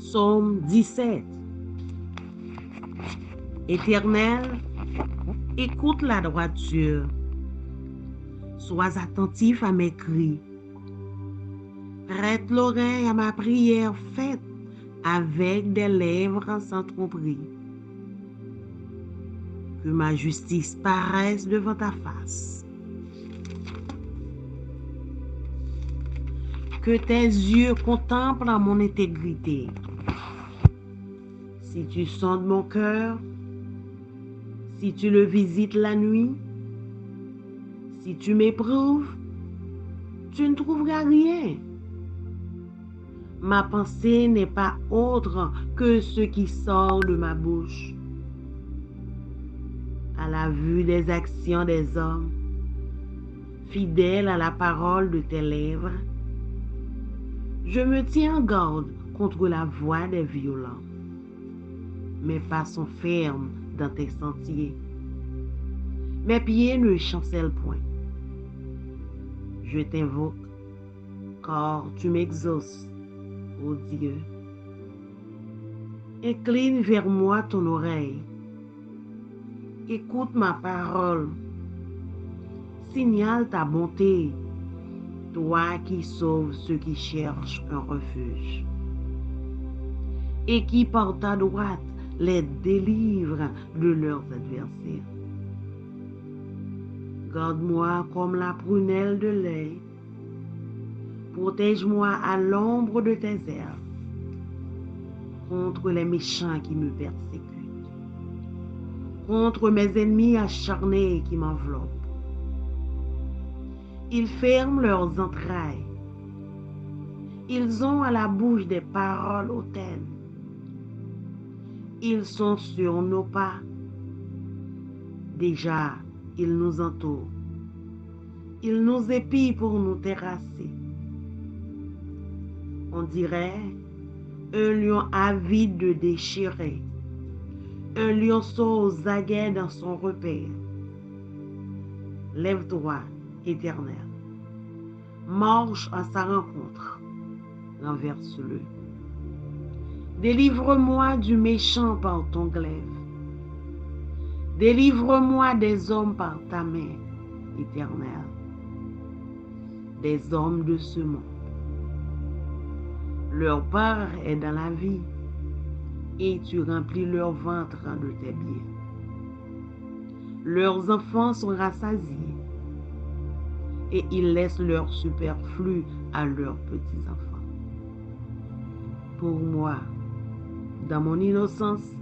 Psaume 17. Éternel, écoute la droiture. Sois attentif à mes cris. Prête l'oreille à ma prière faite avec des lèvres sans tromperie. Que ma justice paraisse devant ta face. Que tes yeux contemplent mon intégrité. Si tu sondes mon cœur, si tu le visites la nuit, si tu m'éprouves, tu ne trouveras rien. Ma pensée n'est pas autre que ce qui sort de ma bouche. À la vue des actions des hommes, fidèle à la parole de tes lèvres, je me tiens en garde contre la voix des violents. Mes pas sont fermes dans tes sentiers. Mes pieds ne chancellent point. Je t'invoque, car tu m'exauces, ô Dieu. Incline vers moi ton oreille. Écoute ma parole. Signale ta bonté, toi qui sauves ceux qui cherchent un refuge, et qui par ta droite les délivre de leurs adversaires. Garde-moi comme la prunelle de l'œil. Protège-moi à l'ombre de tes ailes contre les méchants qui me persécutent, contre mes ennemis acharnés qui m'enveloppent. Ils ferment leurs entrailles. Ils ont à la bouche des paroles hautaines. Ils sont sur nos pas. Déjà, ils nous entourent. Ils nous épient pour nous terrasser. On dirait un lion avide de déchirer, un lionceau aux aguets dans son repère. Lève-toi, Éternel. Marche à sa rencontre. Renverse-le. Délivre-moi du méchant par ton glaive. Délivre-moi des hommes par ta main, Éternel. Des hommes de ce monde. Leur part est dans la vie, et tu remplis leur ventre de tes biens. Leurs enfants sont rassasiés, et ils laissent leur superflu à leurs petits-enfants. Pour moi, dans mon innocence,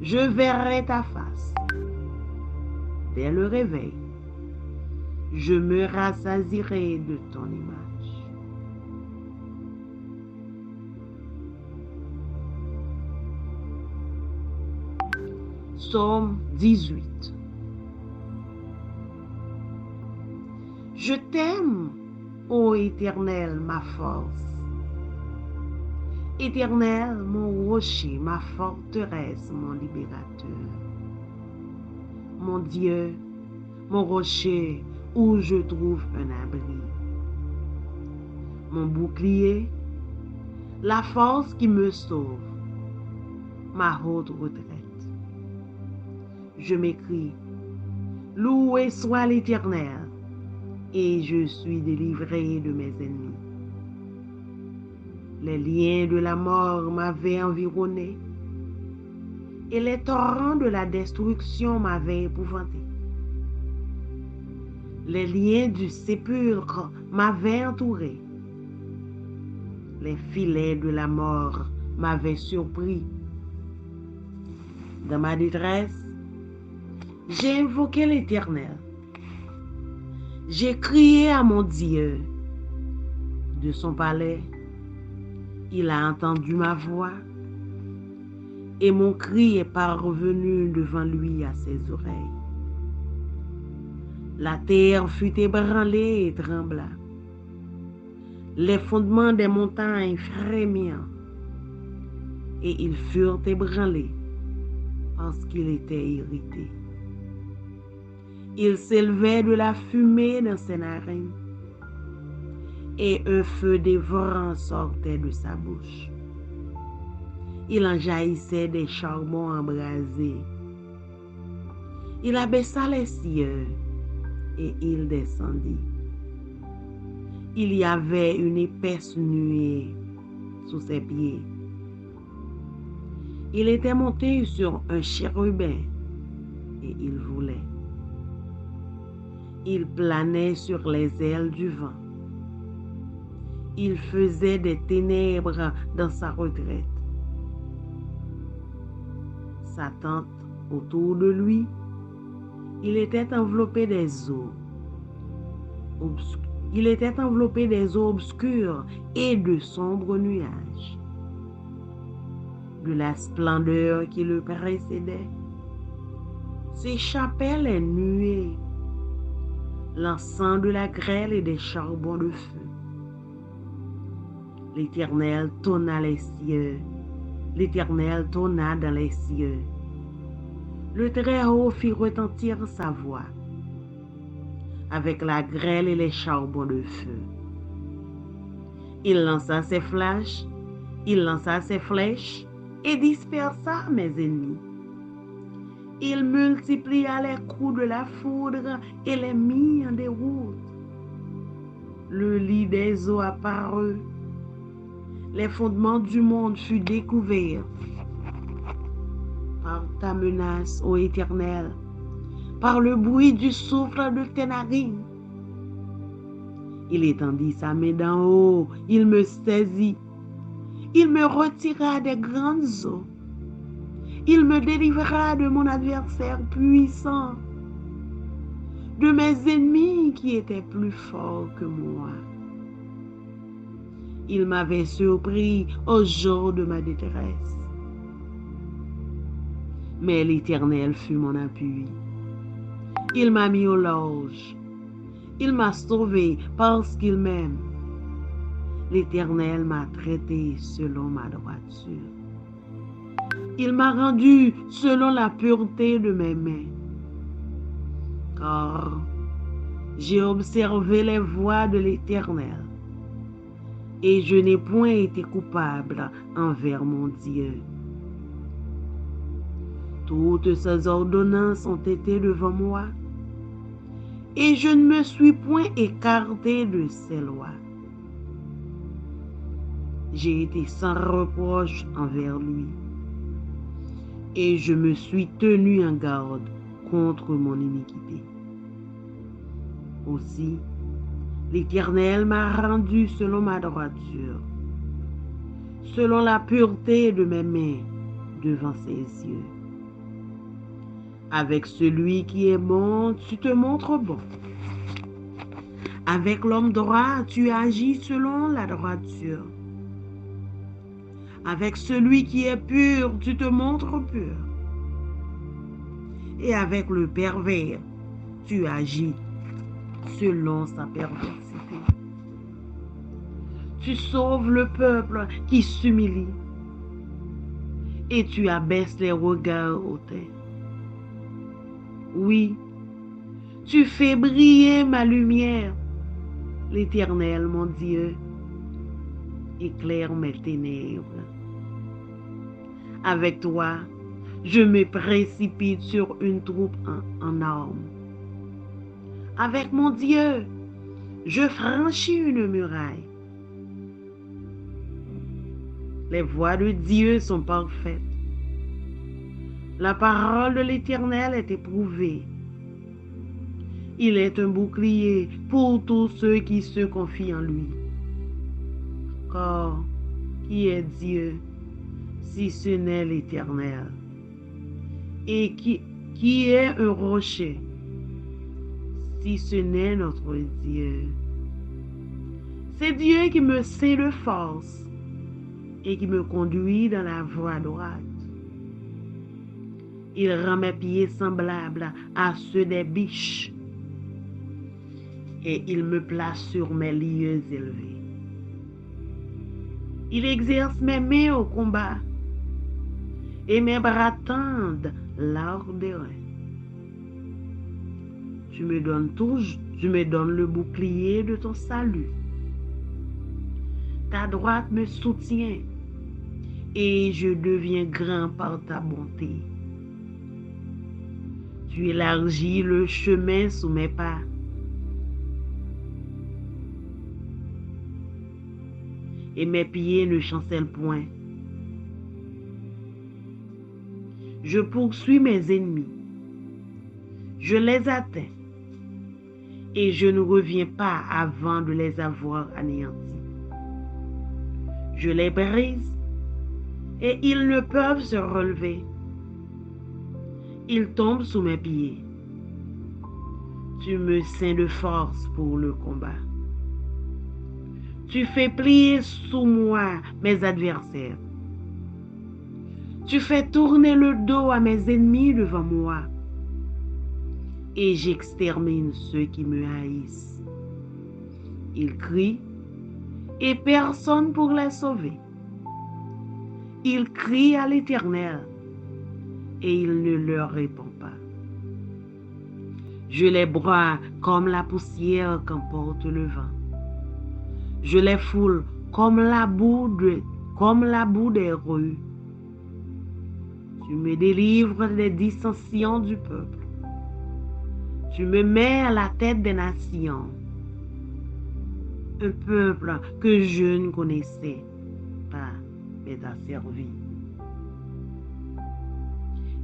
je verrai ta face. Dès le réveil, je me rassasierai de ton image. Psaume 18. Je t'aime, ô Éternel, ma force. Éternel, mon rocher, ma forteresse, mon libérateur. Mon Dieu, mon rocher, où je trouve un abri. Mon bouclier, la force qui me sauve, ma haute retraite. Je m'écrie, loué soit l'Éternel, et je suis délivré de mes ennemis. Les liens de la mort m'avaient environné, et les torrents de la destruction m'avaient épouvanté. Les liens du sépulcre m'avaient entouré. Les filets de la mort m'avaient surpris. Dans ma détresse, j'ai invoqué l'Éternel. J'ai crié à mon Dieu. De son palais, il a entendu ma voix, et mon cri est parvenu devant lui à ses oreilles. La terre fut ébranlée et trembla. Les fondements des montagnes frémirent, et ils furent ébranlés parce qu'il était irrité. Il s'élevait de la fumée dans ses narines, et un feu dévorant sortait de sa bouche. Il en jaillissait des charbons embrasés. Il abaissa les cieux et il descendit. Il y avait une épaisse nuée sous ses pieds. Il était monté sur un chérubin et il volait. Il planait sur les ailes du vent. Il faisait des ténèbres dans sa retraite. Sa tente autour de lui, il était enveloppé des eaux. Il était enveloppé des eaux obscures et de sombres nuages. De la splendeur qui le précédait, s'échappaient les nuées, l'encens de la grêle et des charbons de feu. L'Éternel tonna les cieux, l'Éternel tonna dans les cieux. Le Très-Haut fit retentir sa voix avec la grêle et les charbons de feu. Il lança ses flèches, et dispersa mes ennemis. Il multiplia les coups de la foudre et les mit en déroute. Le lit des eaux apparut. Les fondements du monde furent découverts. Par ta menace, ô Éternel, par le bruit du souffle de tes narines. Il étendit sa main d'en haut, il me saisit. Il me retira des grandes eaux. Il me délivra de mon adversaire puissant, de mes ennemis qui étaient plus forts que moi. Il m'avait surpris au jour de ma détresse. Mais l'Éternel fut mon appui. Il m'a mis au large. Il m'a sauvé parce qu'il m'aime. L'Éternel m'a traité selon ma droiture. Il m'a rendu selon la pureté de mes mains. Car j'ai observé les voies de l'Éternel et je n'ai point été coupable envers mon Dieu. Toutes ses ordonnances ont été devant moi et je ne me suis point écarté de ses lois. J'ai été sans reproche envers lui et je me suis tenu en garde contre mon iniquité. Aussi, l'Éternel m'a rendu selon ma droiture, selon la pureté de mes mains devant ses yeux. Avec celui qui est bon, tu te montres bon. Avec l'homme droit, tu agis selon la droiture. Avec celui qui est pur, tu te montres pur. Et avec le pervers, tu agis selon sa perversité. Tu sauves le peuple qui s'humilie et tu abaisses les regards hautains. Oui, tu fais briller ma lumière, l'Éternel, mon Dieu, éclaire mes ténèbres. Avec toi, je me précipite sur une troupe en armes. Avec mon Dieu, je franchis une muraille. Les voies de Dieu sont parfaites. La parole de l'Éternel est éprouvée. Il est un bouclier pour tous ceux qui se confient en lui. Car qui est Dieu si ce n'est l'Éternel? Et qui est un rocher si ce n'est notre Dieu? C'est Dieu qui me sait de force et qui me conduit dans la voie droite. Il rend mes pieds semblables à ceux des biches et il me place sur mes lieux élevés. Il exerce mes mains au combat et mes bras tendent l'art des reins. Tu me donnes le bouclier de ton salut. Ta droite me soutient et je deviens grand par ta bonté. Tu élargis le chemin sous mes pas. Et mes pieds ne chancellent point. Je poursuis mes ennemis. Je les atteins. Et je ne reviens pas avant de les avoir anéantis. Je les brise et ils ne peuvent se relever. Ils tombent sous mes pieds. Tu me ceins de force pour le combat. Tu fais plier sous moi mes adversaires. Tu fais tourner le dos à mes ennemis devant moi. Et j'extermine ceux qui me haïssent. Ils crient et personne pour les sauver. Ils crient à l'Éternel et il ne leur répond pas. Je les broie comme la poussière qu'emporte le vent. Je les foule comme la boue des rues. Tu me délivres des dissensions du peuple. Tu me mets à la tête des nations. Un peuple que je ne connaissais pas m'est asservi.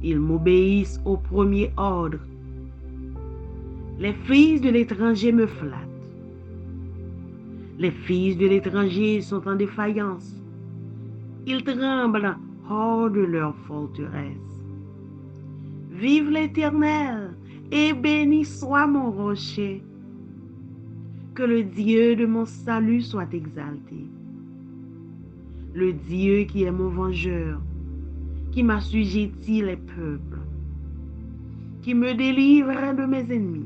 Ils m'obéissent au premier ordre. Les fils de l'étranger me flattent. Les fils de l'étranger sont en défaillance. Ils tremblent hors de leur forteresse. Vive l'Éternel et béni soit mon rocher. Que le Dieu de mon salut soit exalté. Le Dieu qui est mon vengeur, qui m'assujettit les peuples, qui me délivre de mes ennemis.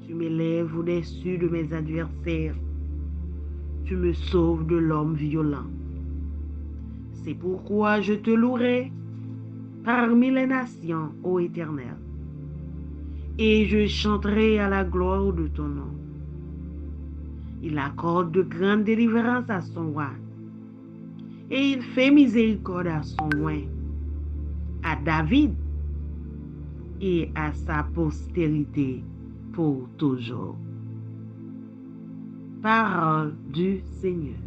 Tu m'élèves au-dessus de mes adversaires. Tu me sauves de l'homme violent. C'est pourquoi je te louerai parmi les nations, ô Éternel, et je chanterai à la gloire de ton nom. Il accorde de grandes délivrances à son roi, et il fait miséricorde à son oint, à David et à sa postérité pour toujours. Parole du Seigneur.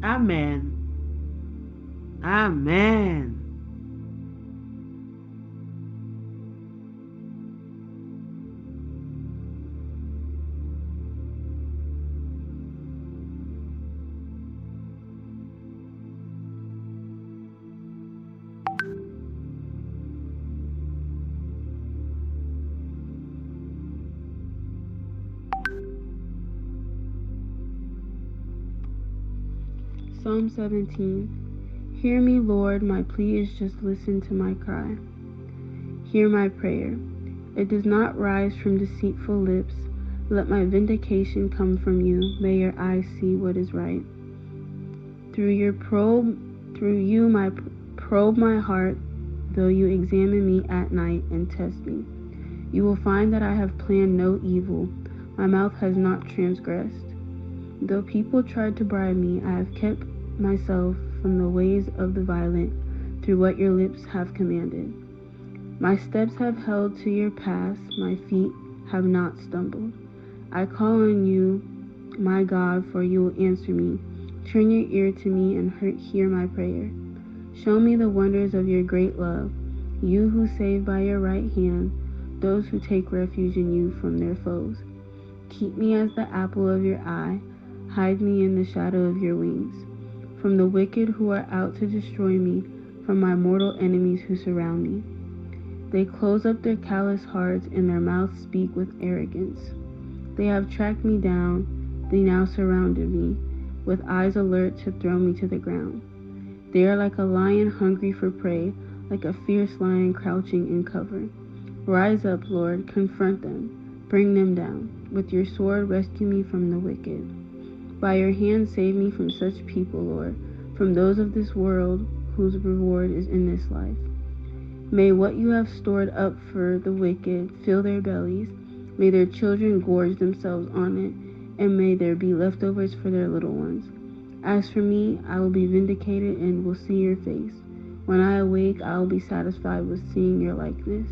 Amen. Amen. Psalm 17. Hear me, Lord, my plea is just listen to my cry. Hear my prayer. It does not rise from deceitful lips. Let my vindication come from you. May your eyes see what is right. Through you probe my heart, though you examine me at night and test me. You will find that I have planned no evil. My mouth has not transgressed. Though people tried to bribe me, I have kept myself from the ways of the violent through what your lips have commanded. My steps have held to your paths, my feet have not stumbled. I call on you, my God, for you will answer me. Turn your ear to me and hear my prayer. Show me the wonders of your great love, you who save by your right hand, those who take refuge in you from their foes. Keep me as the apple of your eye, hide me in the shadow of your wings. From the wicked who are out to destroy me, from my mortal enemies who surround me. They close up their callous hearts, and their mouths speak with arrogance. They have tracked me down, they now surrounded me, with eyes alert to throw me to the ground. They are like a lion hungry for prey, like a fierce lion crouching in cover. Rise up, Lord, confront them, bring them down. With your sword rescue me from the wicked. By your hand save me from such people, Lord, from those of this world whose reward is in this life. May what you have stored up for the wicked fill their bellies. May their children gorge themselves on it, and may there be leftovers for their little ones. As for me, I will be vindicated and will see your face. When I awake, I will be satisfied with seeing your likeness.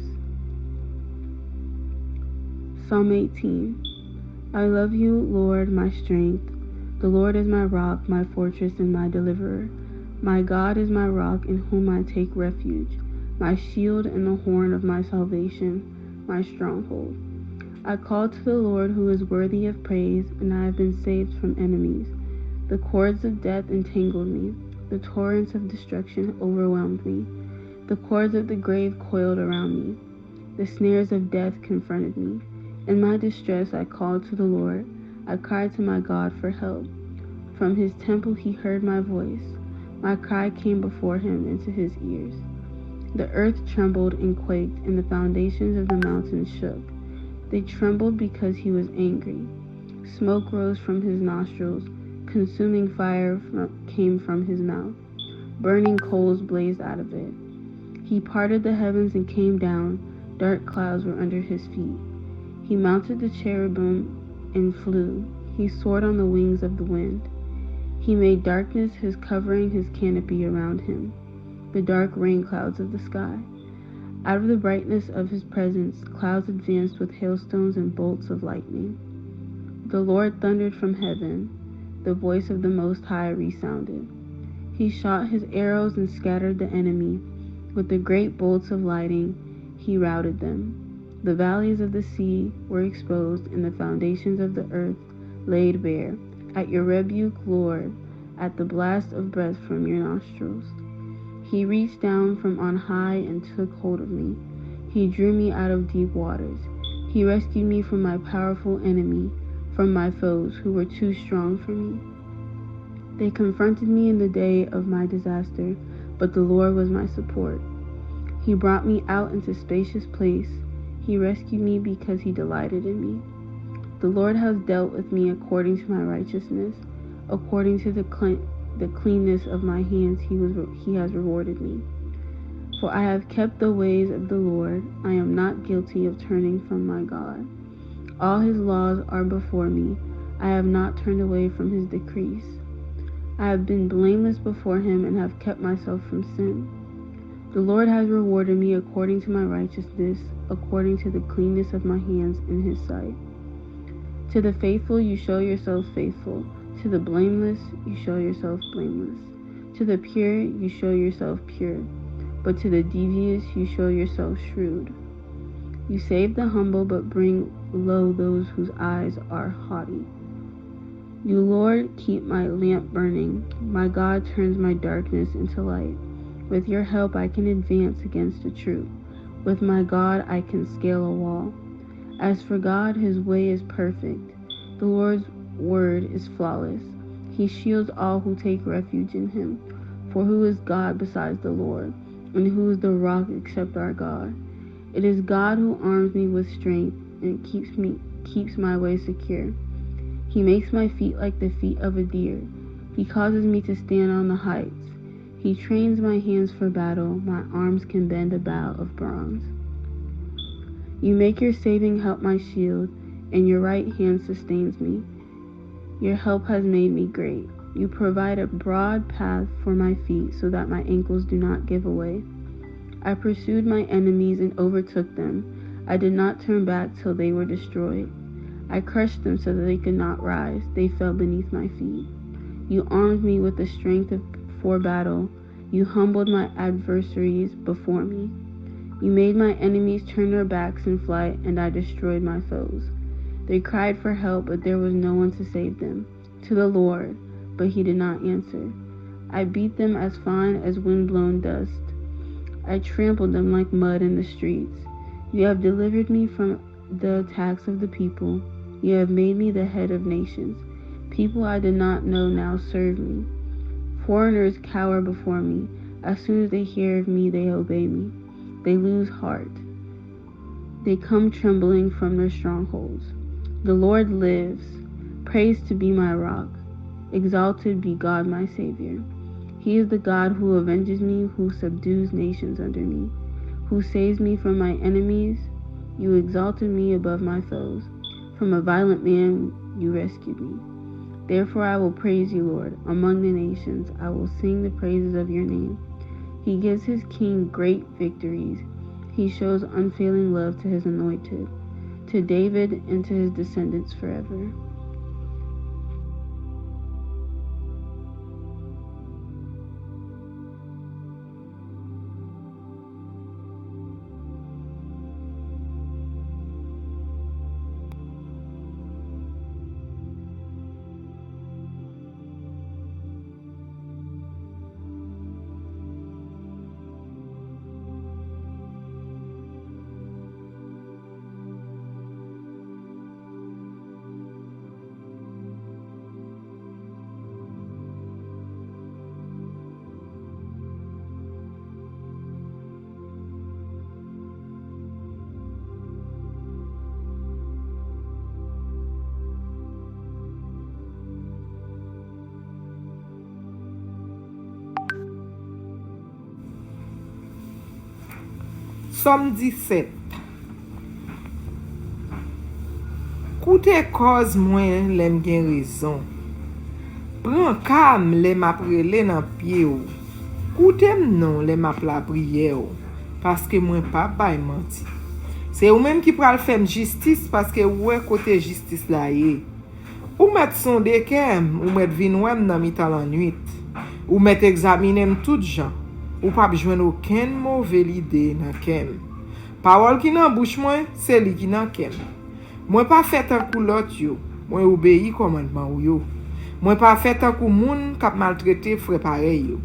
Psalm 18. I love you, Lord, my strength. The Lord is my rock, my fortress, and my deliverer. My God is my rock, in whom I take refuge, my shield and the horn of my salvation, my stronghold. I called to the Lord, who is worthy of praise, and I have been saved from enemies. The cords of death entangled me. The torrents of destruction overwhelmed me. The cords of the grave coiled around me. The snares of death confronted me. In my distress I called to the Lord. I cried to my God for help. From his temple he heard my voice. My cry came before him into his ears. The earth trembled and quaked, and the foundations of the mountains shook. They trembled because he was angry. Smoke rose from his nostrils. Consuming fire came from his mouth. Burning coals blazed out of it. He parted the heavens and came down. Dark clouds were under his feet. He mounted the cherubim and flew. He soared on the wings of the wind. He made darkness his covering, his canopy around him, the dark rain clouds of the sky. Out of the brightness of his presence, clouds advanced with hailstones and bolts of lightning. The Lord thundered from heaven. The voice of the Most High resounded. He shot his arrows and scattered the enemy. With the great bolts of lightning, he routed them. The valleys of the sea were exposed, and the foundations of the earth laid bare. At your rebuke, Lord, at the blast of breath from your nostrils. He reached down from on high and took hold of me. He drew me out of deep waters. He rescued me from my powerful enemy, from my foes who were too strong for me. They confronted me in the day of my disaster, but the Lord was my support. He brought me out into a spacious place. He rescued me because he delighted in me. The Lord has dealt with me according to my righteousness. According to the cleanness of my hands, he has rewarded me. For I have kept the ways of the Lord. I am not guilty of turning from my God. All his laws are before me. I have not turned away from his decrees. I have been blameless before him and have kept myself from sin. The Lord has rewarded me according to my righteousness, according to the cleanness of my hands in his sight. To the faithful you show yourself faithful. To the blameless you show yourself blameless. To the pure you show yourself pure. But to the devious you show yourself shrewd. You save the humble, but bring low those whose eyes are haughty. You, Lord, keep my lamp burning. My God turns my darkness into light. With your help I can advance against the truth. With my God I can scale a wall. As for God, his way is perfect. The Lord's word is flawless. He shields all who take refuge in him. For who is God besides the Lord? And who is the rock except our God? It is God who arms me with strength and keeps my way secure. He makes my feet like the feet of a deer. He causes me to stand on the heights. He trains my hands for battle. My arms can bend a bow of bronze. You make your saving help my shield, and your right hand sustains me. Your help has made me great. You provide a broad path for my feet so that my ankles do not give away. I pursued my enemies and overtook them. I did not turn back till they were destroyed. I crushed them so that they could not rise. They fell beneath my feet. You armed me with the strength for battle. You humbled my adversaries before me. You made my enemies turn their backs in flight, and I destroyed my foes. They cried for help, but there was no one to save them. To the Lord, but he did not answer. I beat them as fine as wind-blown dust. I trampled them like mud in the streets. You have delivered me from the attacks of the people. You have made me the head of nations. People I did not know now serve me. Foreigners cower before me. As soon as they hear of me, they obey me. They lose heart. They come trembling from their strongholds. The Lord lives. Praise to be my rock. Exalted be God my Savior. He is the God who avenges me, who subdues nations under me, who saves me from my enemies. You exalted me above my foes. From a violent man you rescued me. Therefore I will praise you, Lord. Among the nations I will sing the praises of your name. He gives his king great victories. He shows unfailing love to his anointed, to David and to his descendants forever. Somme 17. Koute koz mwen lem gen rezon. Pran kam lem ap rele nan piye ou. Koutem non lem ap la priye ou. Paske mwen pa bay manti. Se ou menm ki pral fem justice paske ou e kote justice la ye. Ou met sonde kem, ou met vinwem nan mitan lan nuit. Ou met examinem tout jan. Ou pa bjwen oken mouve lide nan kem. Parol ki nan bouche mwen, se li ki nan kem. Mwen pa fet an kou lot yo, mwen obeyi komandman ou yo. Mwen pa fet an kou moun kap maltrete fre pare yo.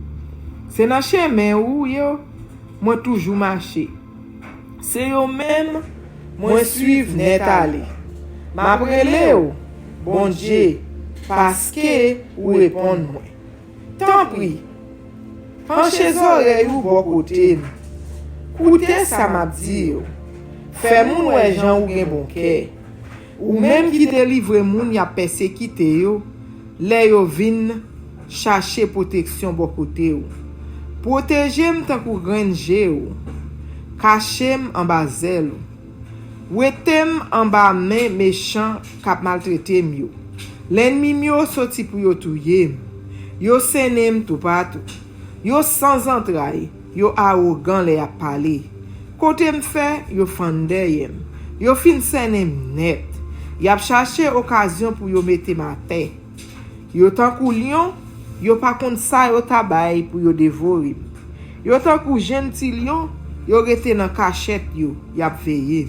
Se nan chemen ou yo, mwen toujou mache. Se yo men, mwen suiv net ale. Ma prele yo, bon Dje, paske ou repon mwen. Tan pri, panche zorey ou bo kote m. Koute sa map di yo. Fè moun wè jan ou gen bon kè. Ou même qui délivre moun ya persécuté yo, le yo vin chercher protection bon côté yo. Protégem tant kou grange yo. Cachem en bas zel. Wetem en bas main méchant k'ap maltraité yo. L'ennemi yo sorti pour yo touye. Yo senem tout partout. Yo sans entrailles, yo arrogant le a parler. Kote m fait, yo fande yem. Yo fin senem net. Y ap cherché occasion pour yo mette ma tête. Yo tan kou lion, yo pa kont sa yo tabay pour yo dévorer. Yo tan kou gentil lion, yo rete nan cachette yo, y ap veye.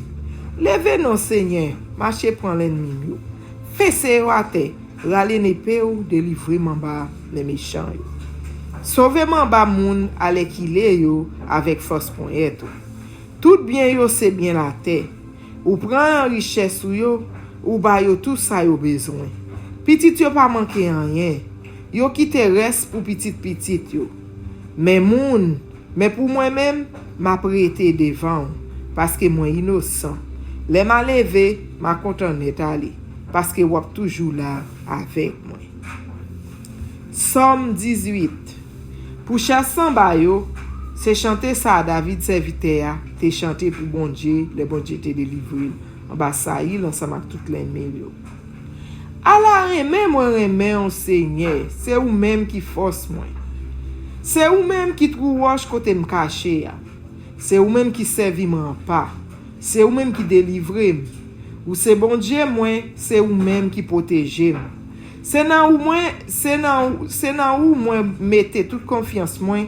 Leve non Seigneur, marche prend l'ennemi yo. Fese yo a terre, rale n'épée ou délivre mamba les méchants yo. Sauve mamba moun ale kile yo avec force point eto. Tout bien yo c'est bien la terre. Ou prend richesse ou yo, ou ba yo tout ça yo besoin. Petit yo pas manqué rien. Yo kite reste pour petit yo. Mais moun, mais pour moi-même, m'a prêté devant parce que moi innocent. Les m'a levé, m'a content net aller parce que wap toujours là avec moi. Somme 18. Pour chassan ba yo, c'est chanter ça à David serviteur, te chanter pour bon Dieu, le bon Dieu te délivré. En bas ça il ensemble avec toutes les mails. A la remè moi remè on Seigneur, c'est ou même qui force moi. C'est ou même qui trou roche côté me caché. C'est ou même qui servi m'en pas. C'est ou même qui délivre. Ou c'est bon Dieu moi, c'est ou même qui protège. C'est nan ou moi mettez toute confiance moi,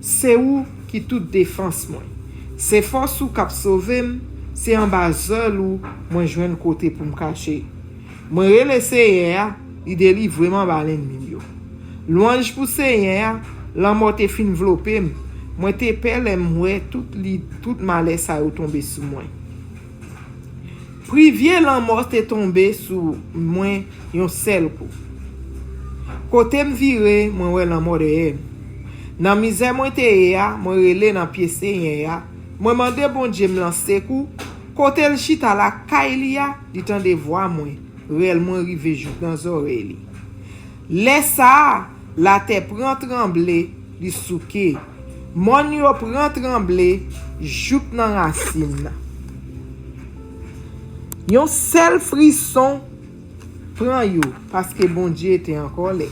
c'est ou qui toute défense moi. C'est force ou cap sauver, c'est en bas seul ou moi joindre côté pour me cacher. Moi rele Seigneur, il délivre vraiment ba l'ennemi yo. Louange pour Seigneur, la mort te fin enveloppé, moi te pelle moi tout malheur ça yo tombé sur moi. Privier la mort te tombé sur moi yon seul coup. Côté me viré, moi ouais la mort de nan misère moi te ya, moi relé nan pied Seigneur. Moi mandé bon Dieu me lancer coup. Côté le chita la kailia, di tan de voix moi, réellement rive jou dans oreille. Laisse ça, la terre prend trembler, li souke. Mon yo prend trembler, jouk nan racine. Yon seul frisson Prends yo, parce que bon Dieu était encore là.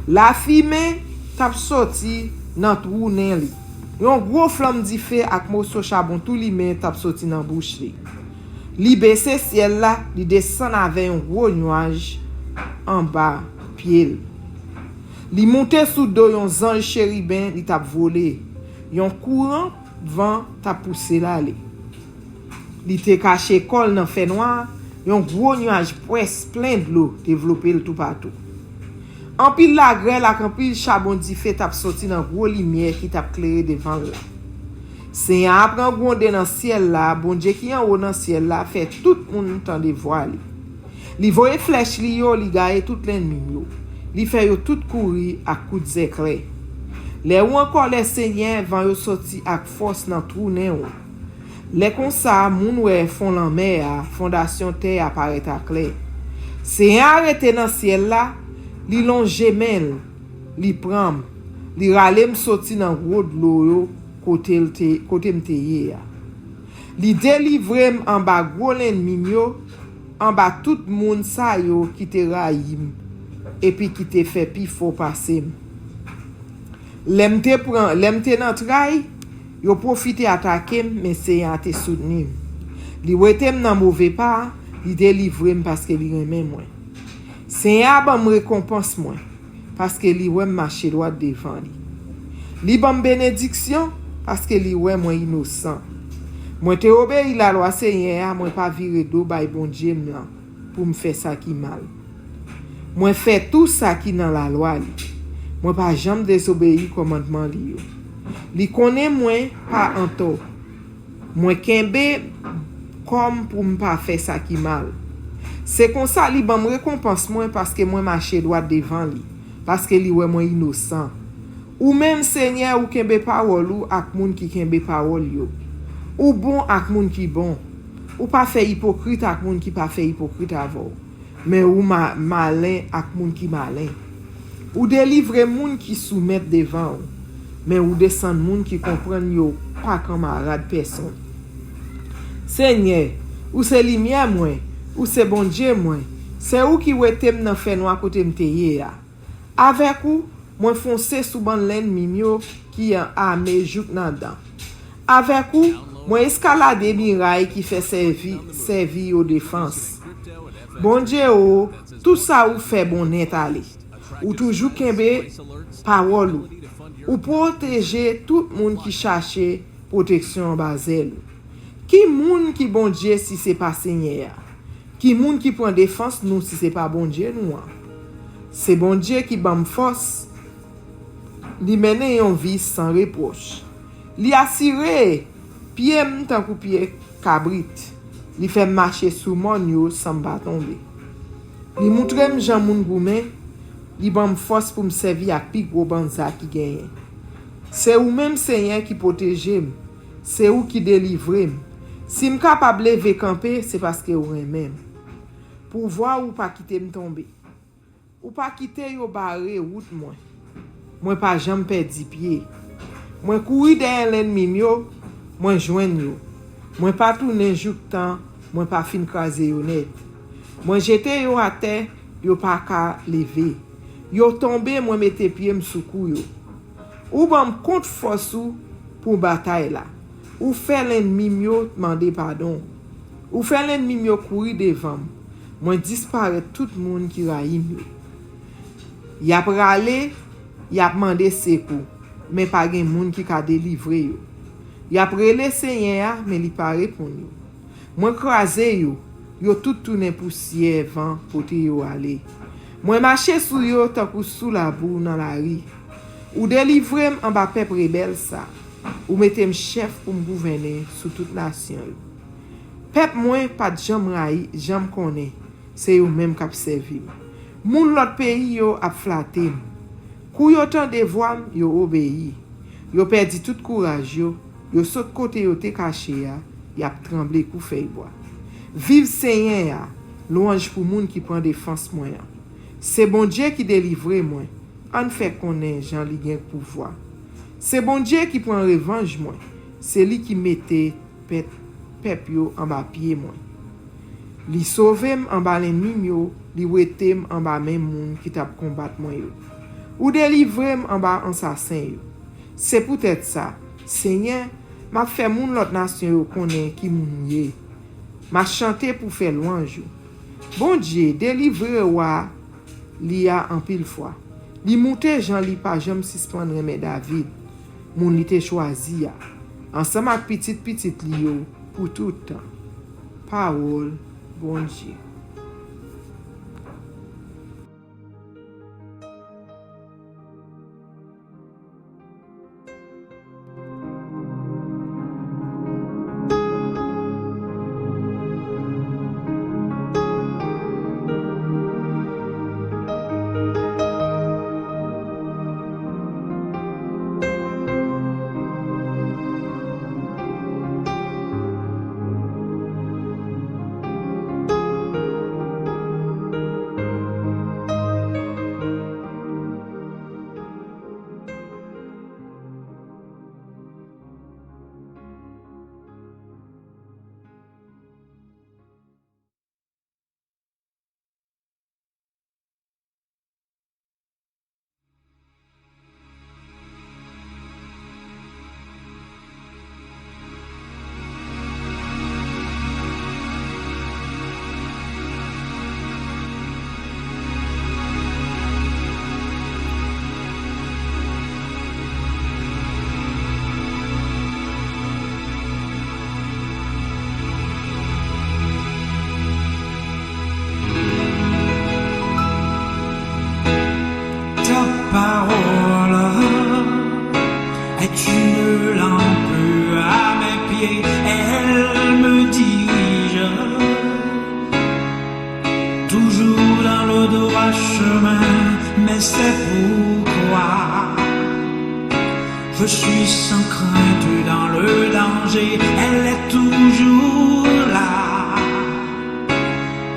La fumée t'a sorti dans trou nan li. Yon gros flamme di feu ak morceau charbon tout li men t'a sorti dans bouche li. Li baissé ciel là, li descend avec un gros nuage en bas pied. Li monte sous dos yon ange chérubin, li t'a volé. Yon courant vent t'a poussé là li. Li te caché col dans fait noir, yon gros nuage presse plein de l'eau développé tout partout. En pile la grêle ak en pile charbon di feu t'a sorti dans gros lumière qui t'a éclairé devant là. C'est après gronde dans ciel là, bon Dieu qui en haut dans ciel là fait tout monde tande voix li. Li voye flèche li yo, li gaye tout l'ennemi yo. Li fait yo tout courir ak coup d'éclair. Les ou encore les seigneurs vont yo sorti ak force dans trou nan yo. Les comme ça moun wè fond la mer, fondation terre apparaît à clair. C'est arrêté dans ciel là, li longe men, li pram, li rale m sorti dans gros de l'eau yo côté m'te ya. Li délivre m en bas gros l'ennemi yo, en bas tout moun sa yo qui te raïm et puis qui te fait pi faux passer. Lem te nan trai, yo profite attaquer mais c'est a te soutenu. Li wetem nan mauvais pas, li délivre m parce que li remen moi. C'est a bam récompense moi parce que li wèm marcher droit devant li. Li bam bénédiction parce que li wè moi innocent. Moi te obéi la loi Seigneur, moi pas viré do bay bon Dieu là pour me faire ça qui mal. Moi fait tout ça qui dans la loi li. Moi pas jamais désobéi commandement li yo. Li connaît moi pas en tort. Moi kembe comme pour me pas faire ça qui mal. C'est comme ça li ban récompense moi parce que moi marcher droit devant li, parce que li wè moi innocent. Ou même Seigneur ou kembe parole ou ak moun ki kembe parole yo. Ou bon ak moun ki bon. Ou pas fait hypocrite ak moun ki pas fait hypocrite avant. Mais ou malin ak moun ki malin. Ou délivre moun ki soumettre devant ou. Mais ou descend moun ki comprend yo pas camarade personne. Seigneur, ou c'est lumière moi, ou c'est bon Dieu moi. C'est ou qui wetem nan fait noir côté m'te ya. Avec ou moi foncer sous ban l'ennemi mio qui a armé jouk nan dan. Avec ou moi escalader miraille qui fait servi aux défense. Bon Dieu ou tout ça ou fait bon net aller. Ou toujours kembe parole ou protéger tout monde qui cherche protection basel. Qui moun qui bon Dieu si c'est pas Seigneur? Qui moun qui prend défense nous si c'est pas bon Dieu nous? C'est bon Dieu qui bam force. Li mène yon vie sans reproche. Li assure pied m'tan kou pied cabrit. Li fait marcher sous mon yo sans pas tomber. Li montre m'jan moun goumen. Li bam force pour me servir à pi gros banza qui gagne. C'est ou même Seigneur qui protège m. C'est ou qui délivre m. Si m capable lever camper, c'est parce que ou même. Pour voir ou pas quitter me tomber. Ou pas quitter yo barrer route moi. Moi pas jamais perdre pied. Moi courir derrière l'ennemi yo, moi joindre yo. Moi pas tourner jouk temps, moi pas fin craser yo net. Moi jeter yo à terre, yo pas ka lever. Yo tomber, moi mette pied m sous cou yo. Ou bam compte force ou pour bataille là. Ou fait l'ennemi yo demander pardon. Ou fait l'ennemi yo courir devant. Moi disparaître tout monde qui raïm yo. Y a pralé, y a demandé secours, mais pas gen moun qui ka délivrer yo. Y a prélé Seigneur, mais li pa répond yo. Moi crasé yo, yo tout tourné poussière vent pote yo aller. Moi marché sous yo tant que sous la boue dans la rue. Ou délivrer en bas peuple rebelle ça. Ou mettez chef pour me gouverner sous toute nation. Peuple moi pas de jam raï, jam connaît. C'est eux même qui servi. Moun l'autre pays yo a flatté. Kou yo tan de voix, yo obéi. Yo perdi tout courage yo saute côté yo te caché ya, y a tremblé kou feuille bois. Vive Seigneur ya, louange pour moun qui prend défense moi. C'est bon Dieu qui délivre moi. On fait connaître Jean li gen pouvoir. C'est bon Dieu qui prend revanche moi. C'est lui qui mettait peuple yo en bas pied moi. Li sauve en bas l'ennemi yo, li wete en bas même moun qui t'a combattre moi yo. Ou délivre en bas assassin yo. C'est peut-être ça. Seigneur, m'a fait moun l'autre nation yo connaît qui moun yé. M'a chanté pour faire louange. Bon Dieu, délivre wa li a en pile fois. Li monte Jean li pa jam suspendre mais David. Moun li te choisi ya. Ensemble avec petit li yo pour tout temps. Parole, bon Dieu. Elle me dirige toujours dans le droit chemin, mais c'est pourquoi je suis sans crainte dans le danger. Elle est toujours là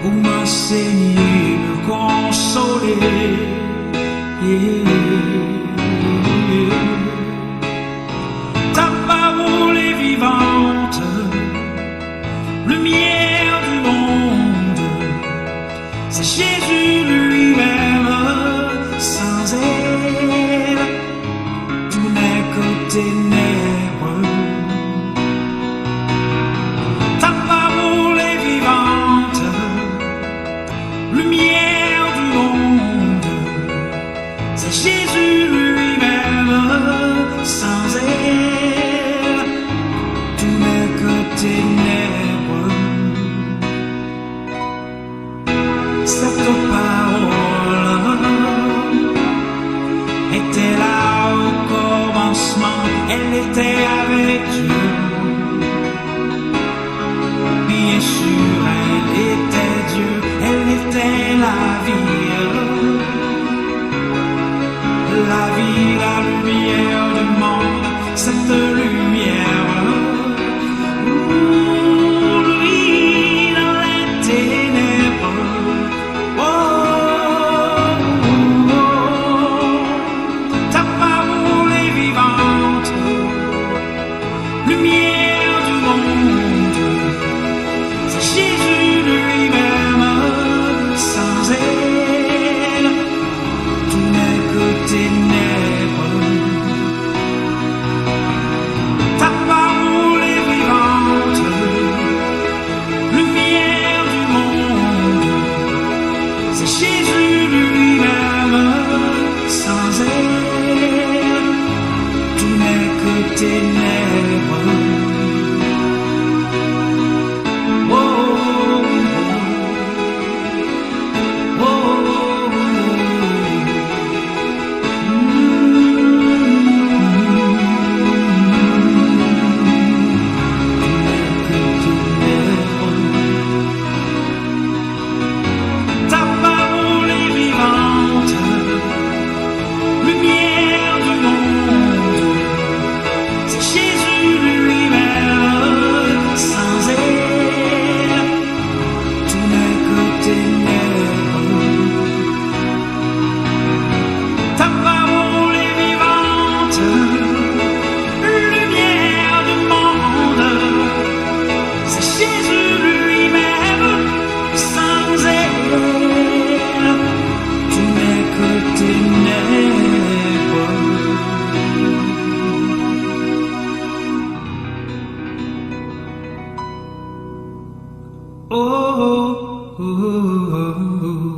pour m'enseigner, me consoler. Ta parole est vivante, lumière du monde. C'est Jésus lui-même. Sans elle, tout n'est que ténèbres. Ta parole est vivante, lumière du monde. C'est Jésus lui-même. Sans elle, tout n'est que ténèbres. Cette parole était là au commencement, elle était avec Dieu. Bien sûr, elle était Dieu, elle était la vie, la lumière du monde, cette lumière. Lui dans les ténèbres. Ta parole est vivante, lumière du monde. C'est Jésus lui-même. Sans elle, tout n'est que ténèbres. Ta parole est vivante, lumière du monde. C'est Jésus lui-même. Sans elle, tout n'est que ténèbres. Oh, oh, oh, oh, ta parole est vivante, lumière du monde. C'est Jésus lui-même. oh, oh, oh, oh.